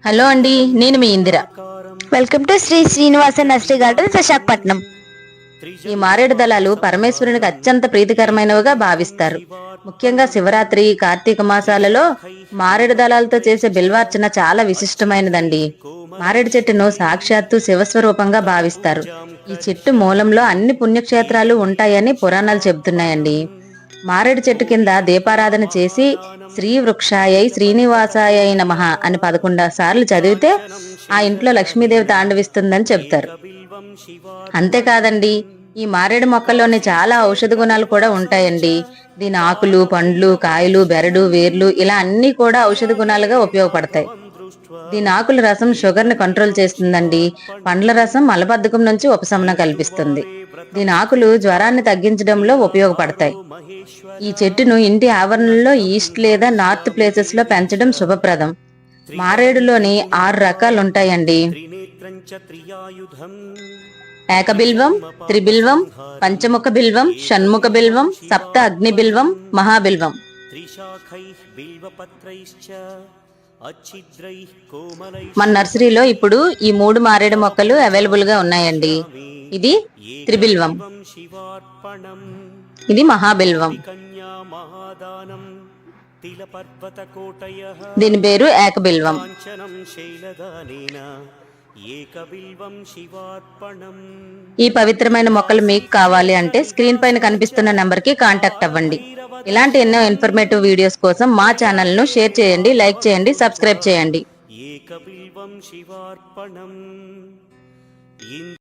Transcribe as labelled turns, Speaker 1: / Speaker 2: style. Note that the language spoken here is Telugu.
Speaker 1: హలో అండి, నేను మీ Indira.
Speaker 2: Welcome to Shri Srinivasa nursery garden Visakhapatnam.
Speaker 1: ఈ మారేడు దళాలు పరమేశ్వరునికి అత్యంత ప్రీతికరమైనవిగా భావిస్తారు. ముఖ్యంగా శివరాత్రి, కార్తీక మాసాలలో మారేడు దళాలతో చేసే బిల్వార్చన చాలా విశిష్టమైనదండి. మారేడు చెట్టును సాక్షాత్తు శివస్వరూపంగా భావిస్తారు. ఈ చెట్టు మూలంలో అన్ని పుణ్యక్షేత్రాలు ఉంటాయని పురాణాలు చెబుతున్నాయండి. మారేడు చెట్టు కింద దీపారాధన చేసి శ్రీ వృక్షాయై శ్రీనివాసాయ నమః అని 11 సార్లు చదివితే ఆ ఇంట్లో లక్ష్మీదేవి తాండవిస్తుందని చెప్తారు. అంతేకాదండి, ఈ మారేడు మొక్కల్లోని చాలా ఔషధ గుణాలు కూడా ఉంటాయండి. దీని ఆకులు, పండ్లు, కాయలు, బెరడు, వేర్లు ఇలా అన్ని కూడా ఔషధ గుణాలుగా ఉపయోగపడతాయి. దీని ఆకుల రసం షుగర్ ని కంట్రోల్ చేస్తుందండి. పండ్ల రసం మలబద్ధకం నుంచి ఉపశమనం కల్పిస్తుంది. దీని ఆకులు జ్వరాన్ని తగ్గించడంలో ఉపయోగపడతాయి. ఈ చెట్టును ఇంటి ఆవరణలో ఈస్ట్ లేదా నార్త్ ప్లేసెస్ లో పెంచడం శుభప్రదం. మారేడులోని 6 రకాలు ఉంటాయండి. ఏకబిల్వం, త్రిబిల్వం, పంచముఖ బిల్వం, షణ్ముఖ బిల్వం, సప్త అగ్ని బిల్వం, మహాబిల్వం. మన నర్సరీలో ఇప్పుడు ఈ 3 మారేడు మొక్కలు అవైలబుల్ గా ఉన్నాయండి. ఇది త్రిబిల్వం, ఇది మహాబిల్వం, దీని పేరు ఏకబిల్వం. ఈ పవిత్రమైన మొక్కలు మీకు కావాలి అంటే స్క్రీన్ పైన కనిపిస్తున్న నెంబర్ కి కాంటాక్ట్ అవ్వండి. ఇలాంటి ఎన్నో ఇన్ఫర్మేటివ్ వీడియోస్ కోసం మా ఛానల్ ను షేర్ చేయండి, లైక్ చేయండి, సబ్స్క్రైబ్ చేయండి.